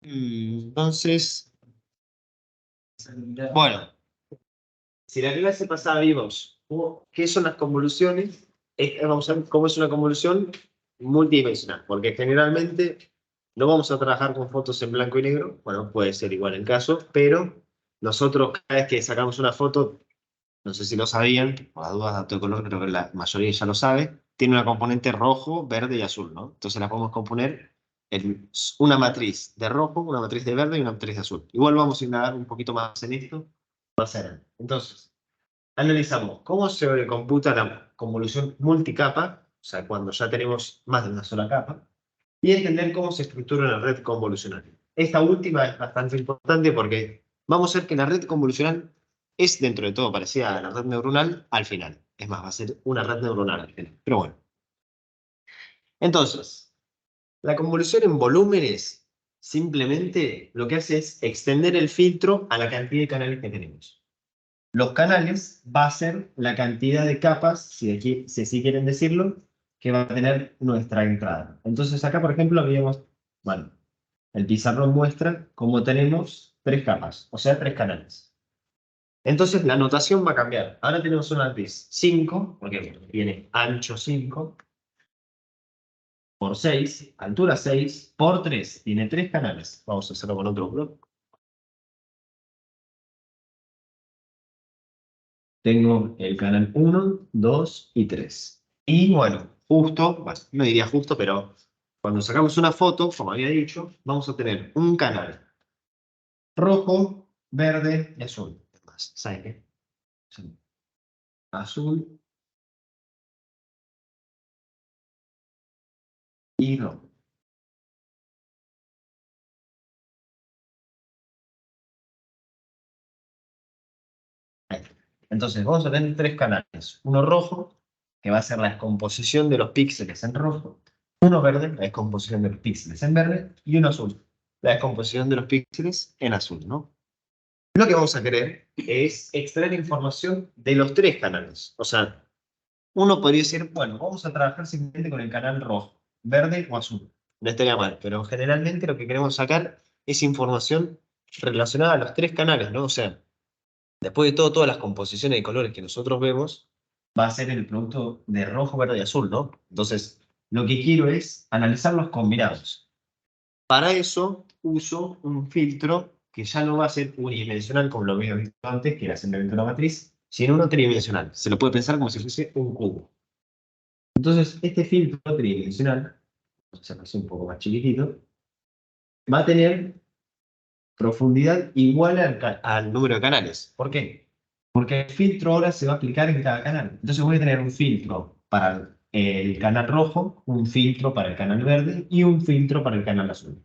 Entonces, bueno, si la clase pasada vimos qué son las convoluciones, vamos a ver cómo es una convolución multidimensional, porque generalmente no vamos a trabajar con fotos en blanco y negro, bueno, puede ser igual el caso, pero nosotros cada vez que sacamos una foto, no sé si lo sabían, por las dudas, dato de color, creo que la mayoría ya lo sabe, tiene una componente rojo, verde y azul, ¿no? Entonces la podemos componer en una matriz de rojo, una matriz de verde y una matriz de azul. Igual vamos a indagar un poquito más en esto más adelante. Entonces, analizamos cómo se computa la convolución multicapa, o sea, cuando ya tenemos más de una sola capa, y entender cómo se estructura una red convolucional. Esta última es bastante importante porque vamos a ver que la red convolucional es dentro de todo parecida a la red neuronal al final. Es más, va a ser una red neuronal al final. Pero bueno. Entonces, la convolución en volúmenes simplemente lo que hace es extender el filtro a la cantidad de canales que tenemos. Los canales va a ser la cantidad de capas, si así quieren decirlo, que va a tener nuestra entrada. Entonces acá, por ejemplo, veíamos, bueno, el pizarrón muestra cómo tenemos 3 capas, o sea, 3 canales. Entonces la notación va a cambiar. Ahora tenemos una matriz 5, porque tiene ancho 5, por 6, altura 6, por 3, tiene 3 canales. Vamos a hacerlo con otro bloque. Tengo el canal 1, 2 y 3. Y bueno, justo, bueno, no diría justo, pero cuando sacamos una foto, como había dicho, vamos a tener un canal rojo, verde y azul. ¿Saben qué? Azul y rojo. Entonces vamos a tener 3 canales. Uno rojo, que va a ser la descomposición de los píxeles en rojo. Uno verde, la descomposición de los píxeles en verde. Y uno azul, la descomposición de los píxeles en azul, ¿no? Lo que vamos a querer es extraer información de los 3 canales. O sea, uno podría decir, bueno, vamos a trabajar simplemente con el canal rojo, verde o azul. No estaría mal, pero generalmente lo que queremos sacar es información relacionada a los 3 canales, ¿no? O sea, después de todo, todas las composiciones de colores que nosotros vemos, va a ser el producto de rojo, verde y azul, ¿no? Entonces, lo que quiero es analizar los combinados. Para eso uso un filtro que ya no va a ser unidimensional como lo había visto antes, que era simplemente una matriz, sino uno tridimensional. Se lo puede pensar como si fuese un cubo. Entonces, este filtro tridimensional, se hace un poco más chiquitito, va a tener profundidad igual al número de canales. ¿Por qué? Porque el filtro ahora se va a aplicar en cada canal. Entonces voy a tener un filtro para el canal rojo, un filtro para el canal verde y un filtro para el canal azul.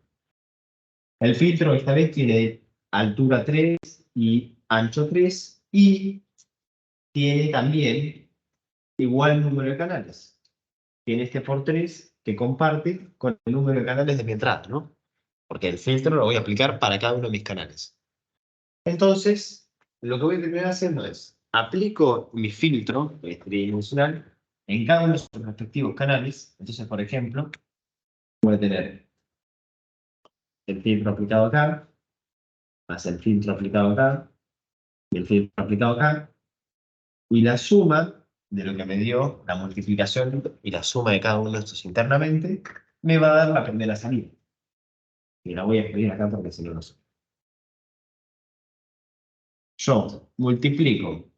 El filtro esta vez tiene altura 3 y ancho 3 y tiene también igual número de canales. Tiene este por 3 que comparte con el número de canales de mi entrada, ¿no? Porque el filtro lo voy a aplicar para cada uno de mis canales. Entonces, lo que voy a terminar haciendo es, aplico mi filtro tridimensional en cada uno de sus respectivos canales. Entonces, por ejemplo, voy a tener el filtro aplicado acá, más el filtro aplicado acá, y el filtro aplicado acá, y la suma de lo que me dio la multiplicación y la suma de cada uno de estos internamente, me va a dar la primera salida. Y la voy a escribir acá porque si no, no sé. Yo multiplico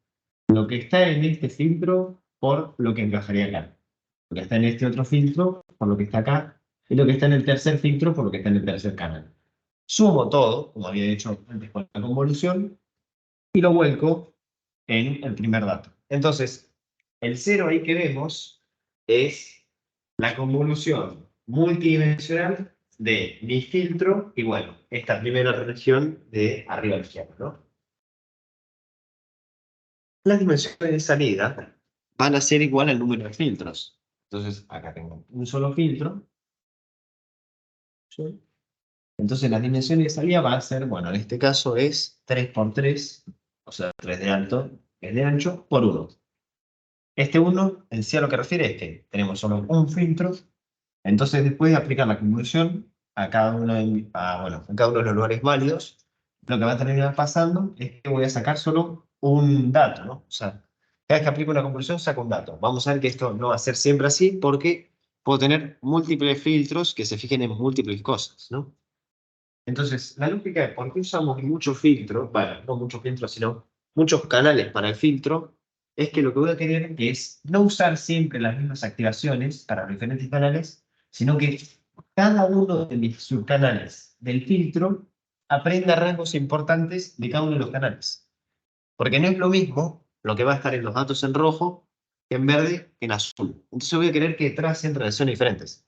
lo que está en este filtro por lo que encajaría acá. Lo que está en este otro filtro por lo que está acá. Y lo que está en el tercer filtro por lo que está en el tercer canal. Sumo todo, como había hecho antes con la convolución, y lo vuelco en el primer dato. Entonces, el 0 ahí que vemos es la convolución multidimensional de mi filtro y bueno, esta primera región de arriba a la izquierda, ¿no? Las dimensiones de salida van a ser igual al número de filtros. Entonces, acá tengo un solo filtro. ¿Sí? Entonces, las dimensiones de salida van a ser, bueno, en este caso es 3 por 3, o sea, 3 de alto, 3 de ancho, por 1. Este 1, en sí a lo que refiere es que tenemos solo un filtro Entonces, después de aplicar la convolución a cada uno a cada uno de los lugares válidos, lo que va a terminar pasando es que voy a sacar solo un dato, ¿no? O sea, cada vez que aplico una convolución saco un dato. Vamos a ver que esto no va a ser siempre así porque puedo tener múltiples filtros que se fijen en múltiples cosas, ¿no? Entonces, la lógica de por qué usamos muchos filtros, bueno, no muchos filtros, sino muchos canales para el filtro, es que lo que voy a querer es no usar siempre las mismas activaciones para los diferentes canales, sino que cada uno de mis subcanales del filtro aprenda rasgos importantes de cada uno de los canales. Porque no es lo mismo lo que va a estar en los datos en rojo que en verde que en azul. Entonces voy a querer que tracen relaciones diferentes.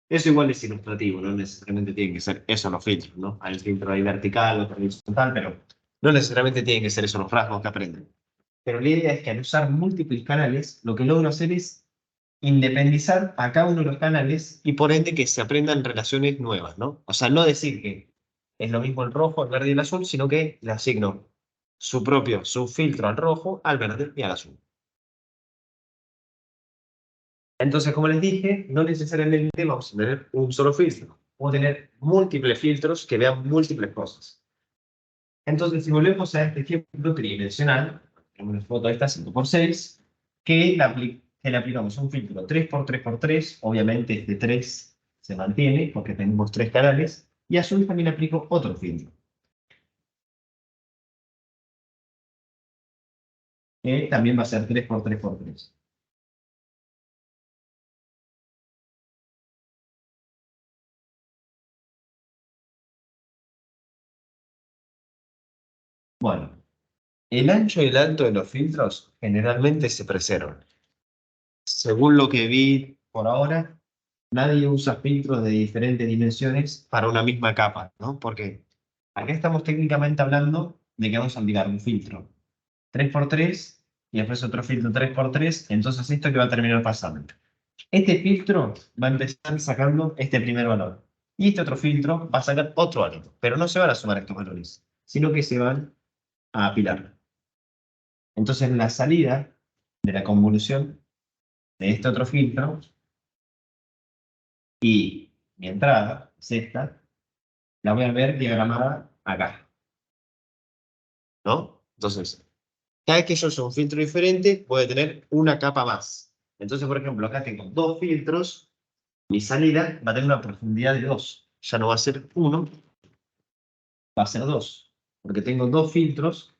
Eso igual es ilustrativo, no necesariamente tienen que ser eso los filtros, ¿no? Hay filtro ahí vertical, otro horizontal, pero no necesariamente tienen que ser esos los rasgos que aprenden. Pero la idea es que al usar múltiples canales, lo que logro hacer es independizar a cada uno de los canales y por ende que se aprendan relaciones nuevas, ¿no? O sea, no decir que es lo mismo el rojo, el verde y el azul, sino que le asigno su filtro al rojo, al verde y al azul. Entonces, como les dije, no necesariamente vamos a tener un solo filtro. Vamos a tener múltiples filtros que vean múltiples cosas. Entonces, si volvemos a este ejemplo tridimensional, tenemos una foto de esta 5×6, que le aplicamos un filtro 3×3×3, obviamente este 3 se mantiene porque tenemos 3 canales, y a su vez también le aplico otro filtro, que también va a ser 3×3×3. Bueno, el ancho y el alto de los filtros generalmente se preservan. Según lo que vi por ahora, nadie usa filtros de diferentes dimensiones para una misma capa, ¿no? Porque acá estamos técnicamente hablando de que vamos a aplicar un filtro 3×3 y después otro filtro 3×3, entonces esto que va a terminar pasando. Este filtro va a empezar sacando este primer valor. Y este otro filtro va a sacar otro valor. Pero no se van a sumar estos valores, sino que se van a apilar. Entonces la salida de la convolución de este otro filtro y mi entrada es esta, la voy a ver diagramada acá, ¿no? Entonces, cada vez que yo uso un filtro diferente, voy a tener una capa más. Entonces, por ejemplo, acá tengo dos filtros, mi salida va a tener una profundidad de 2. Ya no va a ser 1, va a ser 2. Porque tengo dos filtros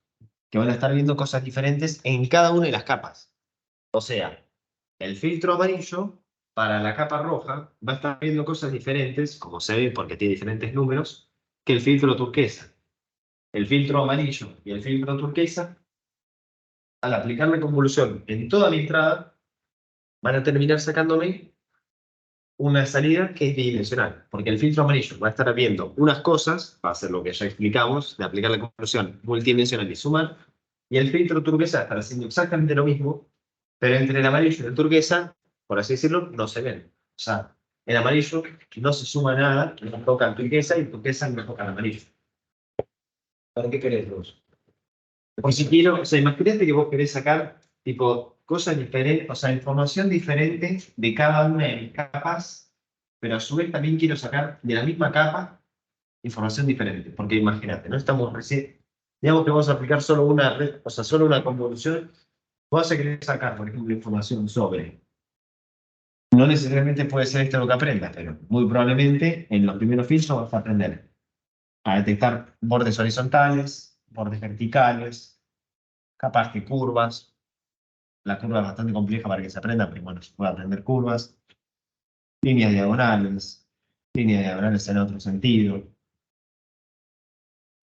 que van a estar viendo cosas diferentes en cada una de las capas. O sea, el filtro amarillo para la capa roja va a estar viendo cosas diferentes, como se ve porque tiene diferentes números, que el filtro turquesa. El filtro amarillo y el filtro turquesa, al aplicar la convolución en toda mi entrada, van a terminar sacándome una salida que es bidimensional, porque el filtro amarillo va a estar viendo unas cosas, va a ser lo que ya explicamos, de aplicar la convolución multidimensional y sumar, y el filtro turquesa va a estar haciendo exactamente lo mismo, pero entre el amarillo y el turquesa, por así decirlo, no se ven. O sea, el amarillo no se suma nada, no toca el turquesa y el turquesa no toca el amarillo. ¿Para qué querés vos? Por si quiero, o sea, imagínate que vos querés sacar, tipo, cosas diferentes, o sea, información diferente de cada una de mis capas, pero a su vez también quiero sacar de la misma capa información diferente. Porque imagínate, no estamos recién, digamos que vamos a aplicar solo una red, o sea, solo una convolución, vos vas a querer sacar, por ejemplo, información sobre. No necesariamente puede ser esto lo que aprendas, pero muy probablemente en los primeros filtros vas a aprender a detectar bordes horizontales, bordes verticales, capas que curvas. La curva es bastante compleja para que se aprenda, pero bueno, se puede aprender curvas, líneas diagonales en otro sentido,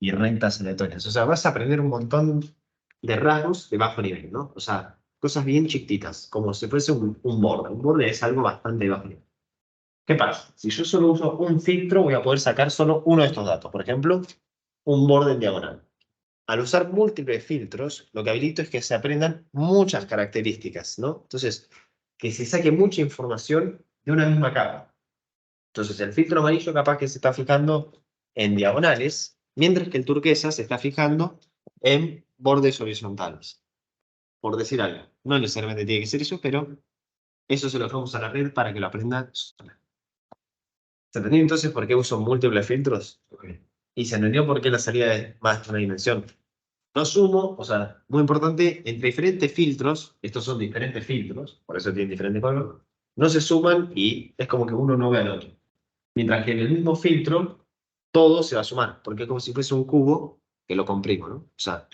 y rectas aleatorias. O sea, vas a aprender un montón de rasgos de bajo nivel, ¿no? O sea, cosas bien chiquititas, como si fuese un borde. Un borde es algo bastante de bajo nivel. ¿Qué pasa? Si yo solo uso un filtro, voy a poder sacar solo uno de estos datos. Por ejemplo, un borde en diagonal. Al usar múltiples filtros, lo que habilito es que se aprendan muchas características, ¿no? Entonces, que se saque mucha información de una misma capa. Entonces, el filtro amarillo capaz que se está fijando en diagonales, mientras que el turquesa se está fijando en bordes horizontales, por decir algo. No necesariamente tiene que ser eso, pero eso se lo dejamos a la red para que lo aprendan sola. ¿Se entendió entonces por qué uso múltiples filtros? Y se entendió por qué la salida es más de una dimensión. No sumo, o sea, muy importante, entre diferentes filtros, estos son diferentes filtros, por eso tienen diferente color, no se suman y es como que uno no ve al otro. Mientras que en el mismo filtro, todo se va a sumar, porque es como si fuese un cubo que lo comprimo, ¿no? O sea,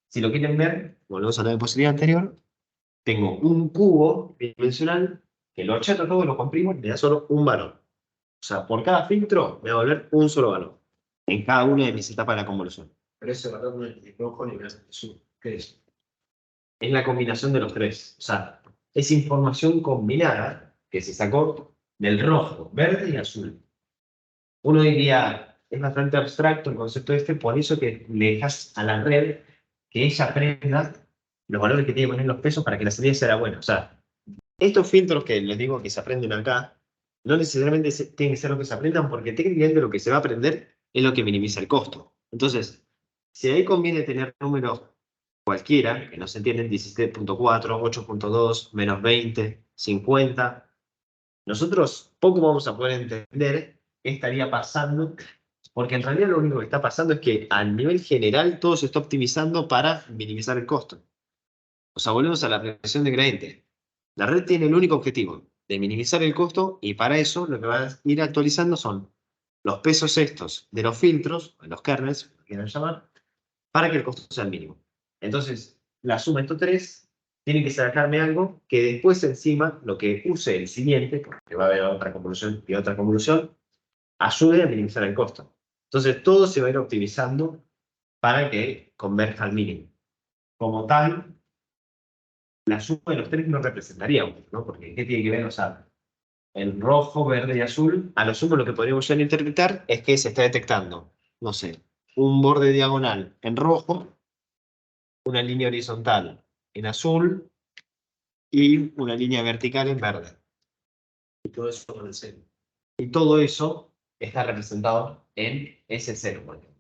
si lo quieren ver, volvemos a la diapositiva anterior, tengo un cubo bidimensional que lo achato todo, lo comprimo y me da solo un valor. O sea, por cada filtro me va a volver un solo valor en cada una de mis etapas de la convolución. Pero ese valor no es ni rojo ni azul. ¿Qué es? Es la combinación de los tres. O sea, es información combinada que se sacó del rojo, verde y azul. Uno diría, es bastante abstracto el concepto este, por eso que le dejas a la red que ella aprenda los valores que tiene que poner los pesos para que la salida sea buena. O sea, estos filtros que les digo que se aprenden acá, no necesariamente tienen que ser los que se aprendan, porque técnicamente lo que se va a aprender es lo que minimiza el costo. Entonces, si ahí conviene tener números cualquiera, que no se entienden, 17.4, 8.2, menos 20, 50, nosotros poco vamos a poder entender qué estaría pasando, porque en realidad lo único que está pasando es que a nivel general todo se está optimizando para minimizar el costo. O sea, volvemos a la regresión de gradiente. La red tiene el único objetivo de minimizar el costo y para eso lo que va a ir actualizando son los pesos estos de los filtros, los kernels, como quieran llamar, para que el costo sea el mínimo. Entonces, la suma de estos tres tiene que sacarme algo que después encima lo que use el siguiente, porque va a haber otra convolución y otra convolución, ayude a minimizar el costo. Entonces, todo se va a ir optimizando para que converja al mínimo. Como tal, la suma de los tres no representaría uno, ¿no? Porque ¿qué tiene que ver? O sea, el rojo, verde y azul, a lo sumo lo que podríamos ya interpretar es que se está detectando, no sé, un borde diagonal en rojo, una línea horizontal en azul y una línea vertical en verde. Y todo eso con el cero. Y todo eso está representado en ese cero, por ejemplo.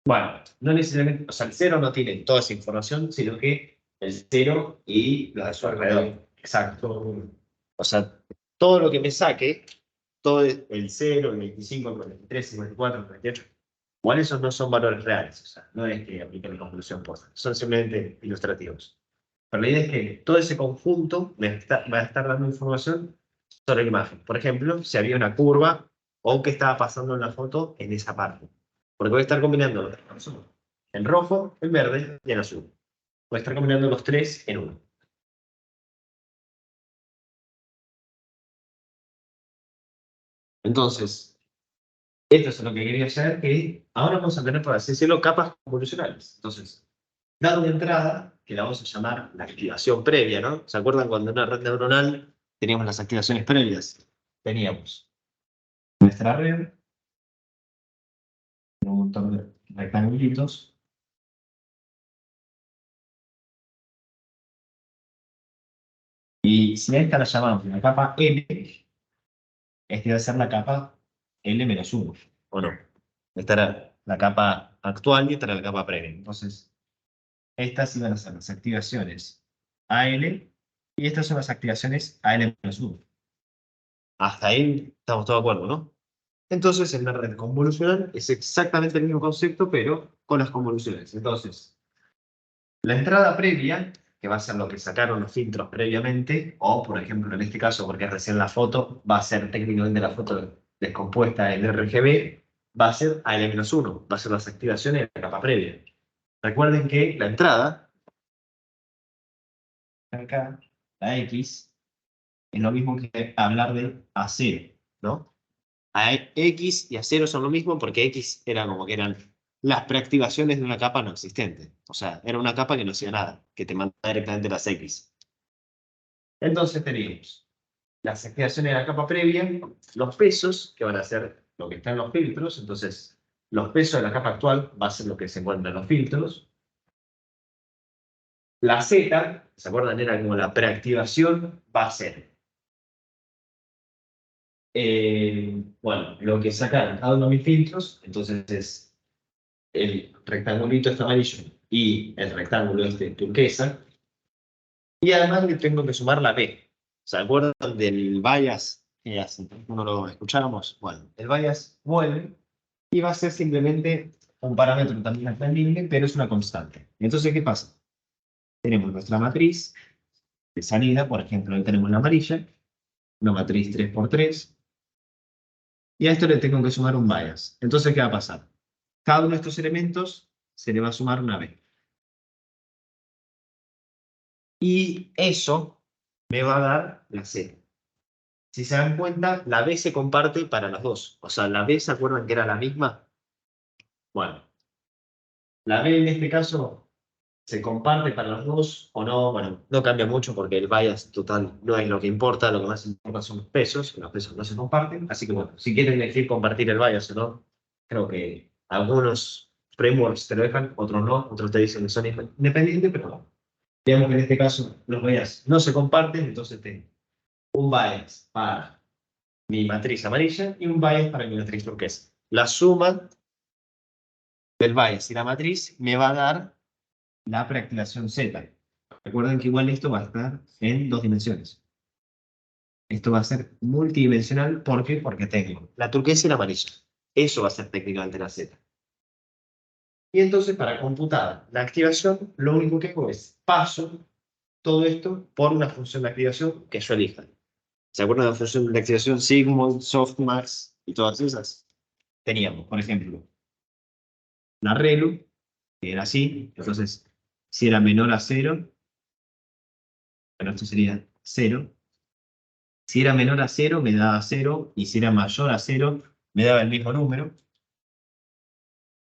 Bueno, no necesariamente, o sea, el cero no tiene toda esa información, sino que el cero y los de su alrededor. Exacto. O sea, todo lo que me saque, todo el cero, el 25, el 43, el 54, el 48, igual esos no son valores reales. O sea, no es que apliquen la conclusión posta, son simplemente ilustrativos. Pero la idea es que todo ese conjunto va a estar dando información sobre la imagen. Por ejemplo, si había una curva o qué estaba pasando en la foto en esa parte. Porque voy a estar combinando los tres, en rojo, en verde y en azul. Voy a estar combinando los tres en uno. Entonces, esto es lo que quería hacer, que ahora vamos a tener, por así decirlo, capas convolucionales. Entonces, dado una entrada, que la vamos a llamar la activación previa, ¿no? ¿Se acuerdan cuando en una red neuronal teníamos las activaciones previas? Teníamos nuestra red, un montón de rectangulitos, y si a esta la llamamos la capa L, esta va a ser la capa L-1, ¿o no? Esta era la capa actual y esta era la capa previa. Entonces, estas iban a ser las activaciones AL y estas son las activaciones AL-1. Hasta ahí estamos todos de acuerdo, ¿no? Entonces, en la red convolucional es exactamente el mismo concepto, pero con las convoluciones. Entonces, la entrada previa, que va a ser lo que sacaron los filtros previamente, o por ejemplo en este caso, porque es recién la foto, va a ser técnicamente la foto descompuesta en RGB, va a ser AL-1, va a ser las activaciones de la capa previa. Recuerden que la entrada, acá, la X, es lo mismo que hablar de A0, ¿no? A X y A0 son lo mismo porque X era como que eran las preactivaciones de una capa no existente. O sea, era una capa que no hacía nada, que te manda directamente las X. Entonces tenemos las activaciones de la capa previa, los pesos, que van a ser lo que está en los filtros. Entonces, los pesos de la capa actual va a ser lo que se encuentra en los filtros. La Z, ¿se acuerdan? Era como la preactivación, va a ser bueno, lo que sacaron cada uno de mis filtros. Entonces es el rectangulito este amarillo y el rectángulo este turquesa. Y además le tengo que sumar la P. ¿Se acuerdan del bias ¿qué hace? ¿No lo escuchamos? Bueno, el bias vuelve y va a ser simplemente un parámetro también aprendible, pero es una constante. Entonces, ¿qué pasa? Tenemos nuestra matriz de salida, por ejemplo, ahí tenemos la amarilla, una matriz 3 por 3, y a esto le tengo que sumar un bias. Entonces, ¿qué va a pasar? Cada uno de estos elementos se le va a sumar una B. Y eso me va a dar la C. Si se dan cuenta, la B se comparte para las dos. O sea, la B, ¿se acuerdan que era la misma? Bueno, la B en este caso se comparte para los dos o no. Bueno, no cambia mucho porque el bias total no es lo que importa. Lo que más importa son los pesos no se comparten. Así que bueno, si quieren elegir compartir el bias o no, creo que algunos frameworks te lo dejan, otros no, otros te dicen que son independientes, pero no. Digamos que en este caso los bias no se comparten, entonces tengo un bias para mi matriz amarilla y un bias para mi matriz turquesa. La suma del bias y la matriz me va a dar la preactivación Z. Recuerden que igual esto va a estar en dos dimensiones. Esto va a ser multidimensional. ¿Por qué? Porque tengo la turquesa y la amarilla. Eso va a ser técnicamente la Z. Y entonces, para computar la activación, lo único que hago es paso todo esto por una función de activación que yo elija. ¿Se acuerdan de la función de activación sigmoid, softmax y todas esas? Teníamos, por ejemplo, la relu, que era así. Entonces, si era menor a 0, bueno, esto sería 0. Si era menor a 0, me daba 0. Y si era mayor a 0, me daba el mismo número.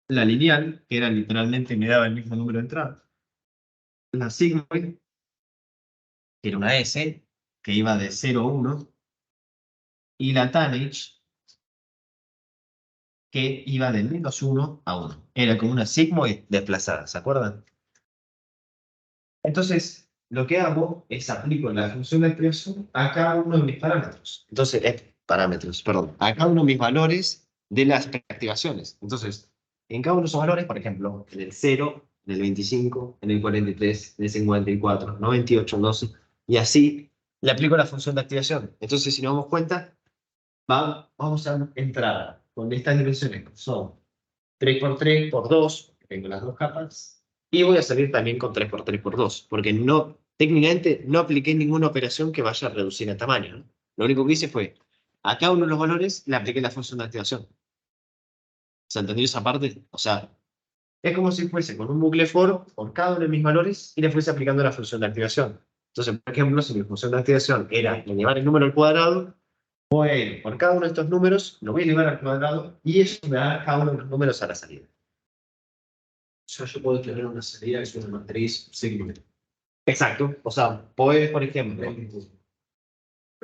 La lineal, que era literalmente me daba el mismo número de entradas. La sigmoid, que era una S, que iba de 0 a 1. Y la tanh, que iba de -1 a 1. Era como una sigmoid desplazada, ¿se acuerdan? Entonces, lo que hago es aplico la función de activación a cada uno de mis parámetros. Entonces, perdón, a cada uno de mis valores de las preactivaciones. Entonces, en cada uno de esos valores, por ejemplo, en el 0, en el 25, en el 43, en el 54, 98, 12, y así le aplico la función de activación. Entonces, si nos damos cuenta, vamos a entrar con estas dimensiones que son 3 por 3 por 2, tengo las dos capas, y voy a salir también con 3 por 3 por 2, porque no, técnicamente no apliqué ninguna operación que vaya a reducir el tamaño, ¿no? Lo único que hice fue, a cada uno de los valores le apliqué la función de activación. ¿Se entendió esa parte? O sea, es como si fuese con un bucle for por cada uno de mis valores y le fuese aplicando la función de activación. Entonces, por ejemplo, si mi función de activación era llevar el número al cuadrado, voy a ir por cada uno de estos números, lo voy a llevar al cuadrado y eso me da cada uno de los números a la salida. O sea, yo puedo tener una salida que es una matriz sigmoid. Exacto. O sea, puedes, por ejemplo,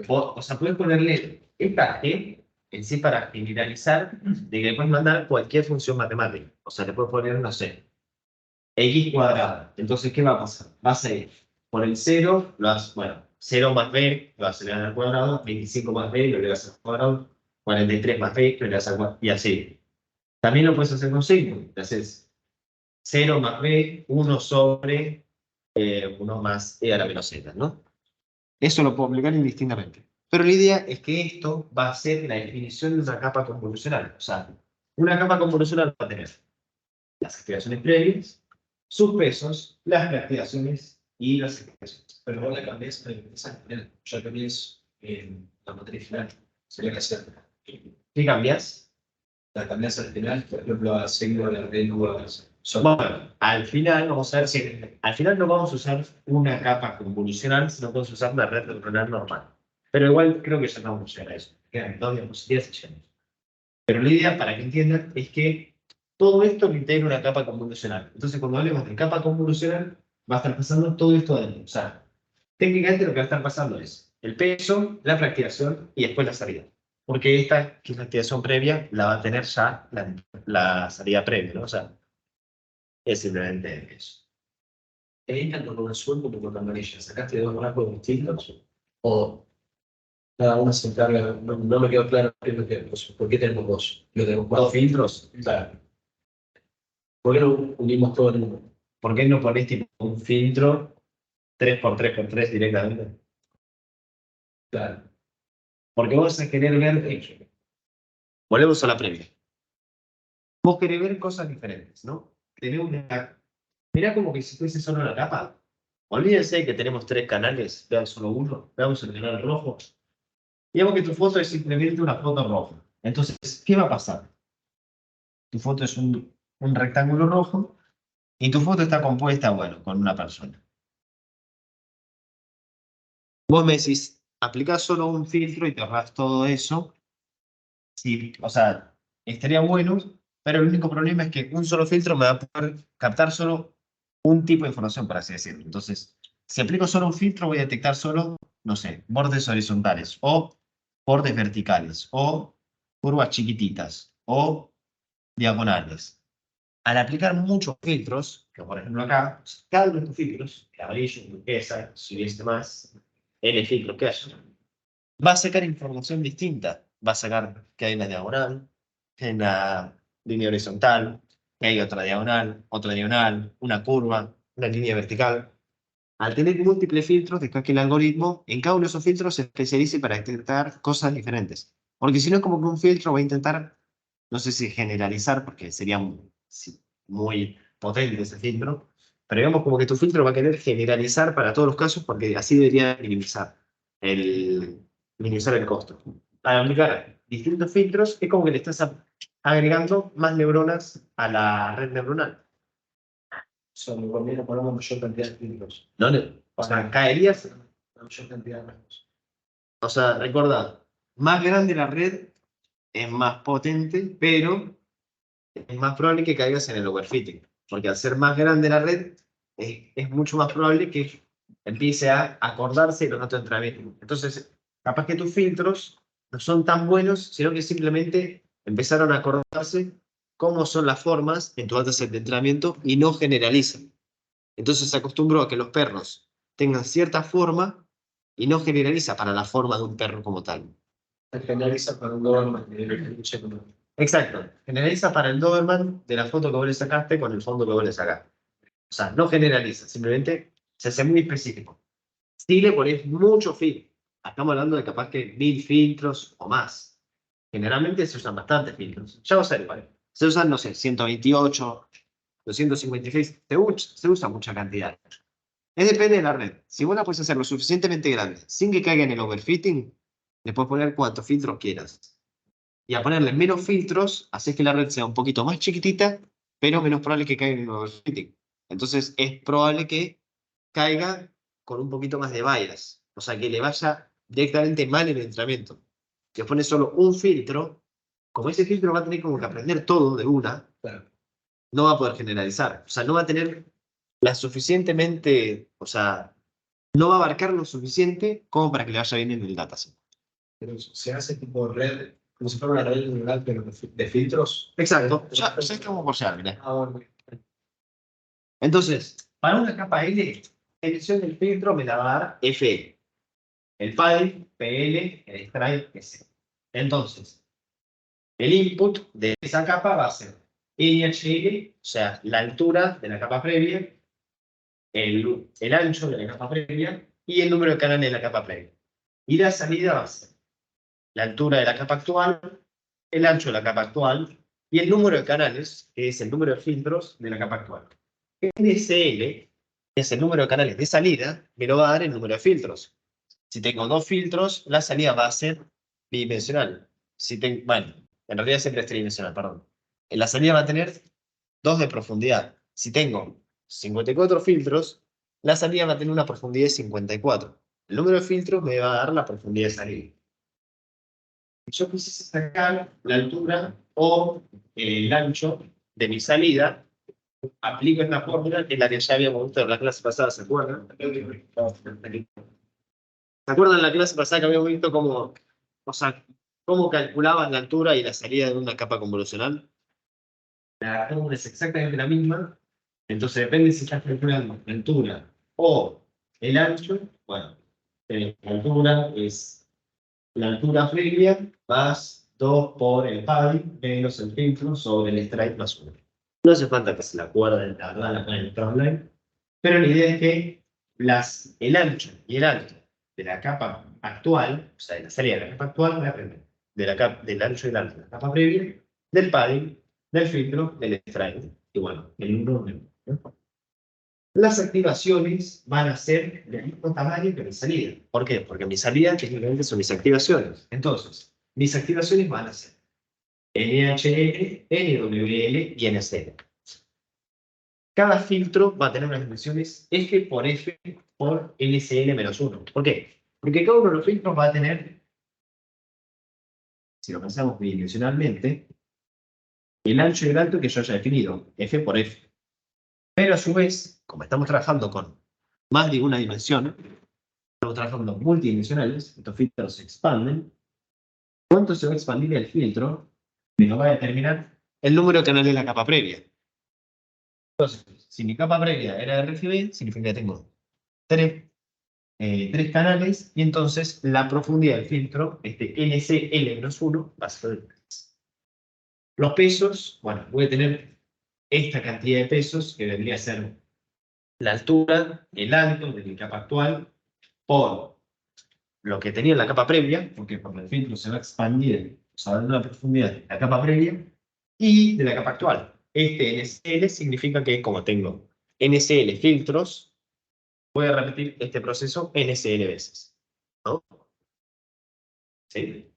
o sea, puedes ponerle esta G en sí para generalizar de que le puedes mandar cualquier función matemática. O sea, le puedes poner, no sé, x cuadrada. Entonces, ¿qué va a pasar? Vas a ir por el 0, bueno, 0 más b, lo vas a elevar al cuadrado, 25 más b, lo elevas al cuadrado, 43 más b, lo elevas al cuadrado, y así. También lo puedes hacer con signo. Entonces, 0 más b, 1 sobre 1 más e a la menos z, ¿no? Eso lo puedo aplicar indistintamente. Pero la idea es que esto va a ser la definición de una capa convolucional. O sea, una capa convolucional va a tener las activaciones previas, sus pesos, las reactivaciones y las activaciones. Pero vos la cambiás a esa final. Ya cambiás en la matriz final. Sería que hacer. ¿Qué cambias? La cambias al final, por ejemplo, a signo, a la relu, a Bueno, al final vamos a ver si al final no vamos a usar una capa convolucional, sino vamos a usar una red neuronal normal. Pero igual creo que ya no vamos a llegar a eso. Quedan dos diapositivas y llegamos. Pero la idea, para que entiendan, es que todo esto lo integra una capa convolucional. Entonces, cuando hablemos de capa convolucional, va a estar pasando todo esto adentro. O sea, técnicamente lo que va a estar pasando es el peso, la fracturación y después la salida. Porque esta, que es la activación previa, la va a tener ya la salida previa, ¿no? O sea, es simplemente eso. ¿Tenés tanto con azul como con amarilla? ¿Sacaste dos rasgos distintos? ¿O cada uno se encarga? No me quedó claro qué es lo que es. ¿Por qué tenemos dos? Yo tengo ¿Dos cuatro. filtros? Claro. ¿Por qué no unimos todo en uno? ¿Por qué no ponés tipo un filtro 3 por 3 por 3 directamente? Claro. Porque vos vas a querer ver. Volvemos a la previa. Vos querés ver cosas diferentes, ¿no? Tenés una. Mirá como que si fuese solo la capa. Olvídense que tenemos 3 canales, vean solo uno, veamos el canal rojo. Digamos que tu foto es simplemente una foto roja. Entonces, ¿qué va a pasar? Tu foto es un rectángulo rojo y tu foto está compuesta, bueno, con una persona. Vos me decís, aplicás solo un filtro y te ahorras todo eso. Sí, o sea, estaría bueno, pero el único problema es que un solo filtro me va a poder captar solo un tipo de información, por así decirlo. Entonces, si aplico solo un filtro, voy a detectar solo, no sé, bordes horizontales o bordes verticales o curvas chiquititas o diagonales. Al aplicar muchos filtros, que por ejemplo acá, cada uno de estos filtros, el amarillo, el turquesa, si hubiese más, N filtros que haya, va a sacar información distinta. Va a sacar que hay una diagonal, que hay una línea horizontal, que hay otra diagonal, una curva, una línea vertical. Al tener múltiples filtros, deja que el algoritmo en cada uno de esos filtros se especialice para detectar cosas diferentes. Porque si no es como que un filtro va a intentar, no sé si generalizar, porque sería muy potente ese filtro, pero digamos como que tu filtro va a querer generalizar para todos los casos, porque así debería el, minimizar el costo. Al aplicar distintos filtros, es como que le estás agregando más neuronas a la red neuronal. O sea, me conviene poner una mayor cantidad de filtros. No, o sea, caerías. Una mayor cantidad de filtros. O sea, recuerda, más grande la red es más potente, pero es más probable que caigas en el overfitting. Porque al ser más grande la red, es mucho más probable que empiece a acordarse de los datos de entrenamiento. Entonces, capaz que tus filtros no son tan buenos, sino que simplemente empezaron a acordarse cómo son las formas en tu dataset de entrenamiento y no generalizan. Entonces se acostumbró a que los perros tengan cierta forma y no generaliza para la forma de un perro como tal. Se generaliza para un Doberman. Exacto. Generaliza para el Doberman de la foto que vos le sacaste con el fondo que vos le sacaste. O sea, no generaliza, simplemente se hace muy específico. Si le pones mucho filtro, estamos hablando de capaz que 1000 filtros o más. Generalmente se usan bastantes filtros. Ya vas a ver cuál. Se usan, no sé, 128, 256. Se usa mucha cantidad. Depende de la red. Si vos la puedes hacer lo suficientemente grande sin que caiga en el overfitting, le puedes poner cuantos filtros quieras. Y a ponerle menos filtros, haces que la red sea un poquito más chiquitita, pero menos probable que caiga en el overfitting. Entonces es probable que caiga con un poquito más de bias. O sea, que le vaya directamente mal en el entrenamiento. Si pones solo un filtro, como ese filtro va a tener como que aprender todo de una, Claro. no va a poder generalizar. O sea, no va a tener la suficientemente, o sea, no va a abarcar lo suficiente como para que le vaya bien en el dataset. Pero se hace tipo red, como si fuera una red neuronal, pero de filtros. Exacto, ya es como por llegar, mirá. Ah, bueno. Entonces, para una capa L, la elección del filtro me la va a dar FL. El file, PL, el stripe, S. Entonces, el input de esa capa va a ser NHL, o sea, la altura de la capa previa, el ancho de la capa previa y el número de canales de la capa previa. Y la salida va a ser la altura de la capa actual, el ancho de la capa actual y el número de canales, que es el número de filtros de la capa actual. NSL, que es el número de canales de salida, me lo va a dar el número de filtros. Si tengo 2 filtros, la salida va a ser bidimensional. Bueno, en realidad siempre es tridimensional, perdón. En la salida va a tener 2 de profundidad. Si tengo 54 filtros, la salida va a tener una profundidad de 54. El número de filtros me va a dar la profundidad de salida. Si yo quisiese sacar la altura o el ancho de mi salida, aplico esta fórmula que es la que ya habíamos visto en la clase pasada, ¿se acuerdan? ¿Se acuerdan en la clase pasada que habíamos visto cómo, o sea, cómo calculaban la altura y la salida de una capa convolucional? La fórmula es exactamente la misma. Entonces depende si estás calculando la altura o el ancho. Bueno, la altura es la altura previa más 2 por el padding menos el filtro sobre el strike más 1. No hace falta que se la acuerden, la verdad la ponen en el online. Pero la idea es que el ancho y el alto de la capa actual, o sea, de la salida de la capa actual, la primera. Del ancho y del alto de la capa previa, del padding, del filtro, del extraer. Y bueno, el uno. Las activaciones van a ser del mismo tamaño que mi salida. ¿Por qué? Porque mi salida técnicamente son mis activaciones. Entonces, mis activaciones van a ser NHL, NWL y NCL. Cada filtro va a tener unas dimensiones F por F por NCL-1. ¿Por qué? Porque cada uno de los filtros va a tener, si lo pensamos bidimensionalmente, el ancho y el alto que yo haya definido, F por F. Pero a su vez, como estamos trabajando con más de una dimensión, estamos trabajando multidimensionales, estos filtros se expanden. ¿Cuánto se va a expandir el filtro? Me lo va a determinar el número de canales de la capa previa. Entonces, si mi capa previa era RGB, significa que tengo tres canales, y entonces la profundidad del filtro, este NCL-1, va a ser 3. Los pesos, bueno, voy a tener esta cantidad de pesos, que vendría a ser la altura, el alto de mi capa actual, por lo que tenía en la capa previa, porque el filtro se va a expandir, o sea, dando una profundidad de la capa previa, y de la capa actual. Este NCL significa que, como tengo NCL filtros, voy a repetir este proceso NCL veces, ¿no? ¿Sí?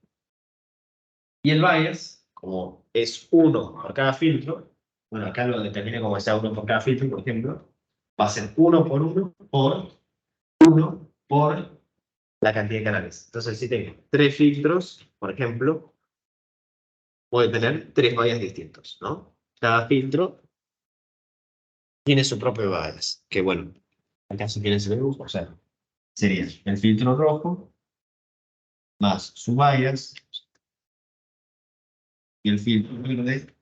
Y el bias, como es 1 por cada filtro, bueno, acá lo determiné como sea 1 por cada filtro, por ejemplo, va a ser 1 por 1 por 1 por la cantidad de canales. Entonces, si tengo 3 filtros, por ejemplo, voy a tener 3 bias distintos, ¿no? Cada filtro tiene su propio bias, que bueno, acá si quieres ver, o sea, sería el filtro rojo más su bias y el filtro verde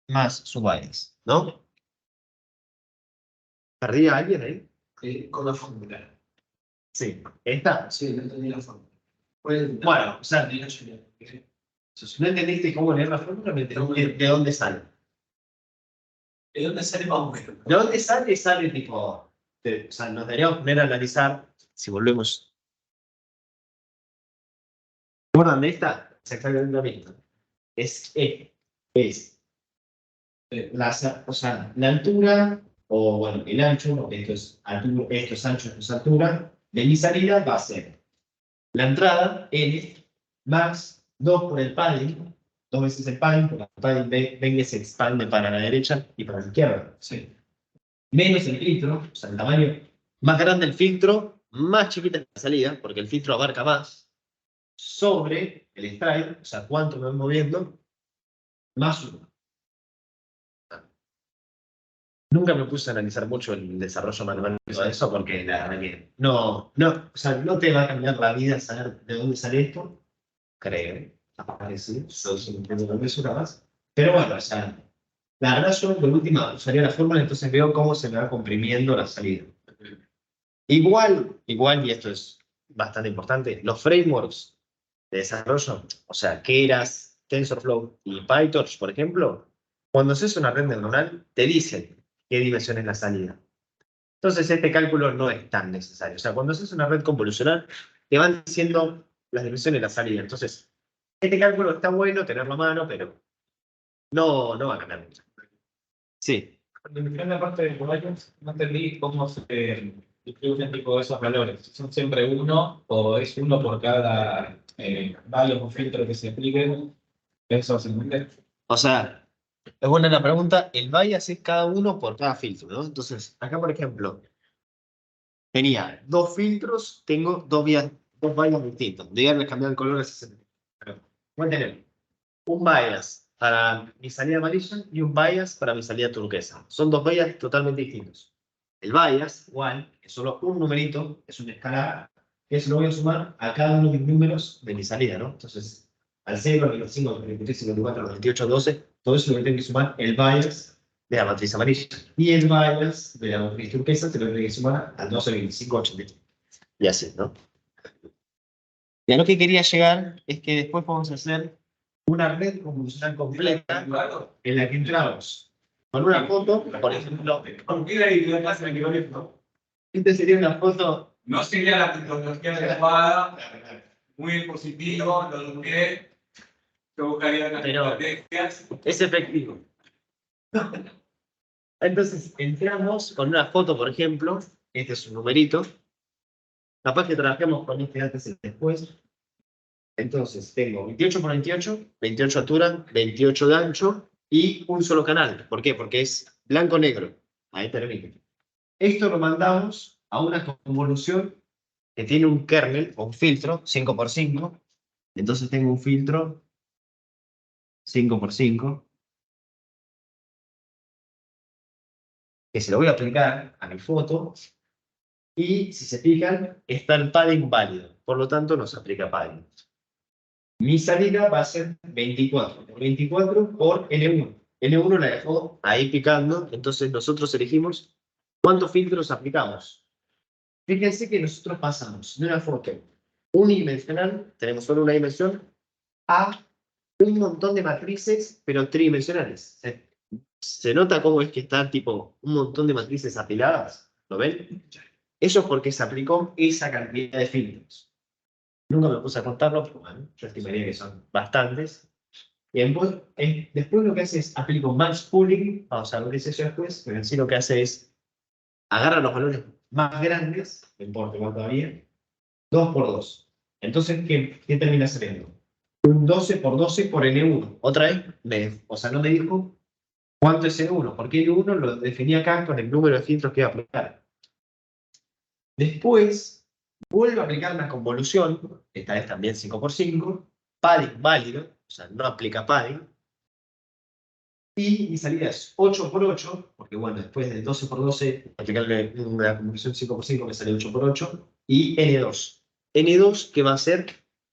más su bias, ¿no? ¿Perdí a alguien ahí? Con la fórmula. Sí. ¿Esta? Sí, no entendí la fórmula. Bueno, o sea, no entendiste cómo leer la fórmula, me entendí de dónde sale. ¿De dónde sale más o menos? ¿De dónde sale? Sale tipo. O sea, nos deberíamos poner a analizar si volvemos. ¿Se acuerdan de esta? Es exactamente lo mismo. Es E. Es o sea, la altura, o bueno, el ancho, porque esto es ancho, esto es altura, de mi salida va a ser la entrada, L, más 2 por el padding, 2 veces el padding, porque el padding ven que se expande para la derecha y para la izquierda. Sí. Menos el filtro, o sea, el tamaño más grande el filtro, más chiquita es la salida, porque el filtro abarca más, sobre el stride, o sea, cuánto me voy moviendo, más 1. Nunca me puse a analizar mucho el desarrollo manual de eso, porque la verdad que no, o sea, no te va a cambiar la vida saber de dónde sale esto, creo. Capaz que sí, yo sí entiendo lo que es una más. Pero bueno, o sea, la verdad yo por última usaría la fórmula, entonces veo cómo se me va comprimiendo la salida. Igual, y esto es bastante importante, los frameworks de desarrollo, o sea, Keras, TensorFlow y PyTorch, por ejemplo, cuando haces una red neuronal, te dicen qué dimensión es la salida. Entonces, este cálculo no es tan necesario. O sea, cuando haces una red convolucional, te van diciendo las dimensiones de la salida. Entonces, este cálculo está bueno tenerlo a mano, pero no va a cambiar mucho. Sí. En la parte de bias, no entendí cómo se distribuyen tipo esos valores. ¿Son siempre uno o es uno por cada bias o filtro que se apliquen? ¿Eso se entiende? O sea, es buena la pregunta. El bias es cada uno por cada filtro, ¿no? Entonces, acá, por ejemplo, tenía 2 filtros, tengo dos bias distintos. Debía haber cambiado el color a 60. Voy a tener un bias para mi salida amarilla y un bias para mi salida turquesa. Son 2 bias totalmente distintos. El bias, igual, es solo un numerito, es una escala, que se lo voy a sumar a cada uno de mis números de mi salida, ¿no? Entonces, al 0, al 25, al 23, 54, al 28, al 12, todo eso lo tengo que sumar el bias de la matriz amarilla. Y el bias de la matriz turquesa se lo tengo que sumar al 12, 25, 83. Y así, ¿no? Y a lo que quería llegar es que después vamos a hacer una red convolucional completa en la que entramos con una foto, por ejemplo, esta sería una foto no sería la tecnología adecuada, muy positivo, lo que yo buscaría las Pero- estrategias. Es efectivo. Entonces, entramos con una foto, por ejemplo. Este es un numerito. Capaz que trabajemos con este antes y después. Entonces, tengo 28 por 28, 28 altura, 28 de ancho y un solo canal. ¿Por qué? Porque es blanco-negro. Ahí termina. Esto lo mandamos a una convolución que tiene un kernel o un filtro 5x5. Entonces tengo un filtro 5x5 que se lo voy a aplicar a mi foto. Y si se fijan, está el padding válido. Por lo tanto, nos aplica padding. Mi salida va a ser 24 por 24 por N1. N1 la dejó ahí picando, entonces nosotros elegimos cuántos filtros aplicamos. Fíjense que nosotros pasamos de una foto unidimensional, tenemos solo una dimensión, a un montón de matrices, pero tridimensionales. ¿Se nota cómo es que están tipo un montón de matrices apiladas? ¿Lo ven? Eso es porque se aplicó esa cantidad de filtros. Nunca me puse a contarlo, pero bueno, yo estimaría que son bastantes. Y después lo que hace es aplico max pooling, vamos a ver qué es eso después, pero en sí lo que hace es agarra los valores más grandes, no importa igual todavía, 2 por 2. Entonces, ¿qué termina saliendo? Un 12 por 12 por N1. Otra vez, o sea, no me dijo cuánto es N1, porque N1 lo definía acá con el número de filtros que iba a aplicar. Después, vuelvo a aplicar una convolución, esta vez también 5x5, padding válido, o sea, no aplica padding. Y mi salida es 8x8, porque bueno, después de 12x12, aplicarle una convolución 5x5 me sale 8x8, y N2. N2 que va a ser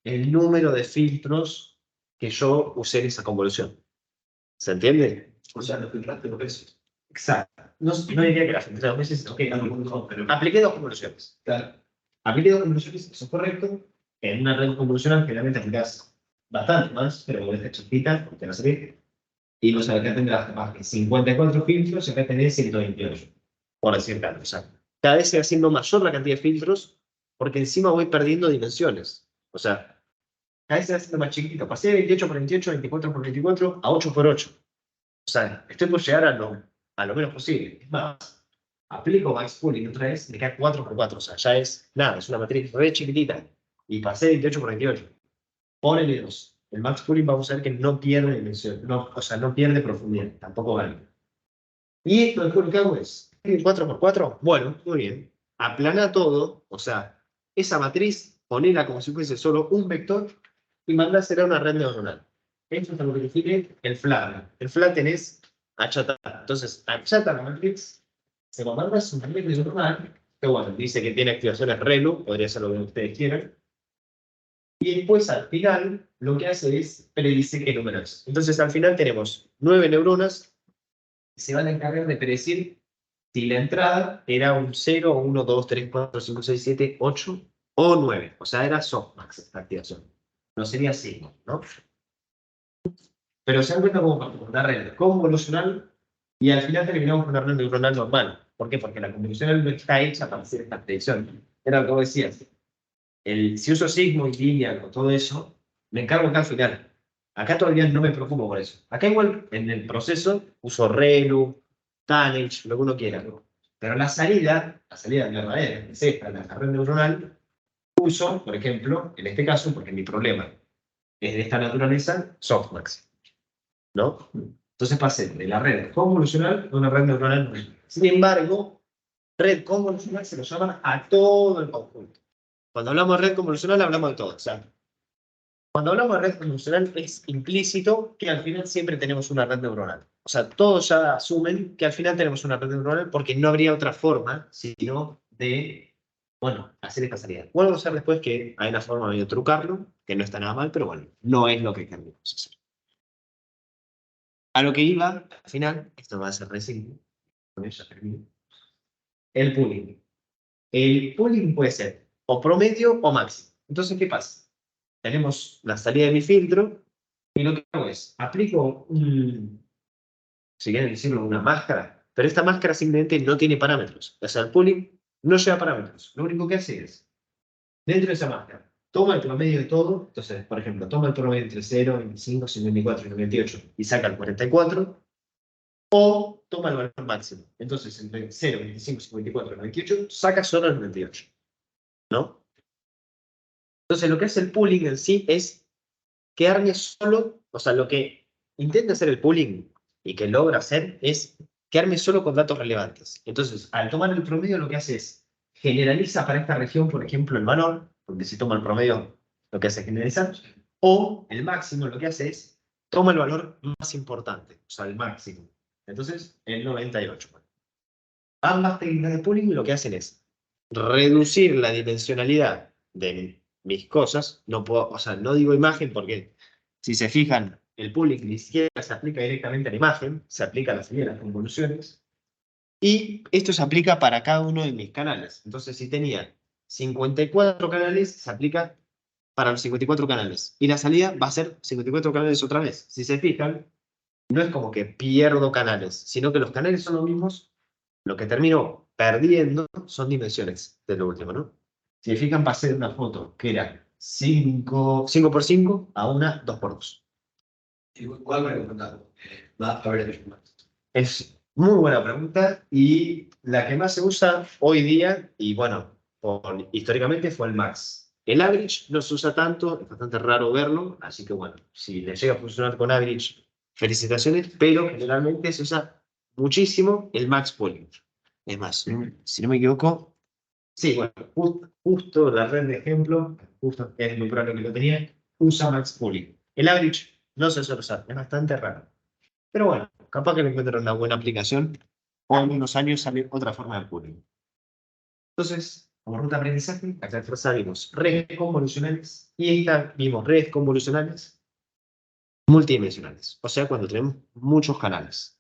el número de filtros que yo usé en esa convolución. ¿Se entiende? O sea, lo filtraste 2 veces. Exacto. No diría que las filtré 2 veces, sino que Pero, apliqué 2 convoluciones. claro, Apliqué 2 convoluciones, eso es correcto. En una red convolucional generalmente aplicas bastante más, pero con esta chiquita, porque no se ve. Y no sé, acá tendrás capaz que 54 filtros y acá tenés 128, por decir tanto. O sea, cada vez se va haciendo mayor la cantidad de filtros porque encima voy perdiendo dimensiones. O sea, cada vez se va haciendo más chiquitito. Pasé de 28 por 28, 24 por 24 a 8 por 8. O sea, estoy por llegar a lo menos posible. Es más, aplico max pooling otra vez, me queda 4 por 4. O sea, ya es nada, es una matriz re chiquitita. Y pasé de 28 por 28. Ponele 2. El max pooling vamos a ver que no pierde dimensión, no, o sea, no pierde profundidad, tampoco gana. Y esto después lo que hago es, 4 por 4, bueno, muy bien. Aplana todo, o sea, esa matriz, ponela como si fuese solo un vector y mandásela a una red neuronal. Esto es lo que define el flatten. El flatten es achatar. Entonces, achata la matriz, se lo mandas a una red neuronal, que bueno, dice que tiene activaciones ReLU, podría ser lo que ustedes quieran. Y después al final lo que hace es predice qué número es. Entonces al final tenemos 9 neuronas que se van a encargar de predecir si la entrada era un 0, 1, 2, 3, 4, 5, 6, 7, 8 o 9. O sea, era softmax esta activación. No sería 5, ¿no? Pero se dan cuenta como una red convolucional y al final terminamos con una red neuronal normal. ¿Por qué? Porque la convolucional no está hecha para hacer esta predicción. Era lo que vos decías. Si uso Sigmo y Linear o todo eso, me encargo acá al final. Acá todavía no me preocupo por eso. Acá igual en el proceso uso ReLU, Tanh, lo que uno quiera. Pero la salida verdadera, es esta, la red neuronal, uso, por ejemplo, en este caso, porque mi problema es de esta naturaleza, softmax. ¿No? Entonces pasé de la red convolucional a una red neuronal. Sin embargo, red convolucional se lo llama a todo el conjunto. Cuando hablamos de red convolucional, hablamos de todo. O sea, cuando hablamos de red convolucional, es implícito que al final siempre tenemos una red neuronal. O sea, todos ya asumen que al final tenemos una red neuronal porque no habría otra forma, sino de, bueno, hacer esta salida. Vuelvo a hacer después que hay una forma de trucarlo, que no está nada mal, pero bueno, no es lo que queremos hacer. A lo que iba, al final, esto va a ser re simple, con eso termino. El pooling. El pooling puede ser o promedio o máximo. Entonces, ¿qué pasa? Tenemos la salida de mi filtro y lo que hago es, aplico si quieren decirlo, una máscara, pero esta máscara simplemente no tiene parámetros. O sea, el pooling no lleva parámetros. Lo único que hace es, dentro de esa máscara, toma el promedio de todo. Entonces, por ejemplo, toma el promedio entre 0, 25, 54 y 98 y saca el 44. O toma el valor máximo. Entonces, entre 0, 25, 54 y 98, saca solo el 98. ¿No? Entonces, lo que hace el pooling en sí es que arme solo, o sea, lo que intenta hacer el pooling y que logra hacer es quedarme solo con datos relevantes. Entonces, al tomar el promedio, lo que hace es generaliza para esta región, por ejemplo, el valor, porque si toma el promedio, lo que hace es generalizar, o el máximo, lo que hace es toma el valor más importante, o sea, el máximo. Entonces, el 98. Ambas técnicas de pooling lo que hacen es reducir la dimensionalidad de mis cosas. No puedo, o sea, no digo imagen porque si se fijan, el pooling ni siquiera se aplica directamente a la imagen, se aplica a las las convoluciones. Y esto se aplica para cada uno de mis canales. Entonces, si tenía 54 canales, se aplica para los 54 canales. Y la salida va a ser 54 canales otra vez. Si se fijan, no es como que pierdo canales, sino que los canales son los mismos. Lo que termino perdiendo son dimensiones de lo último, ¿no? Si se fijan, pasé de una foto que era 5 por 5 a una 2 por 2. ¿Cuál me recomendás? Va a ver, Es muy buena pregunta y la que más se usa hoy día, y bueno, históricamente fue el max. El average no se usa tanto, es bastante raro verlo, así que bueno, si le llega a funcionar con average, felicitaciones, pero generalmente se usa muchísimo el max pooling. Es más, si no me equivoco, sí, bueno, justo la red de ejemplo, justo es muy probable que lo tenía, usa max pooling. El average no se suele usar, es bastante raro. Pero bueno, capaz que le encuentran una buena aplicación o en unos años sale otra forma de pooling. Entonces, como ruta de aprendizaje, acá atrás vimos redes convolucionales y ahí vimos redes convolucionales multidimensionales, o sea, cuando tenemos muchos canales.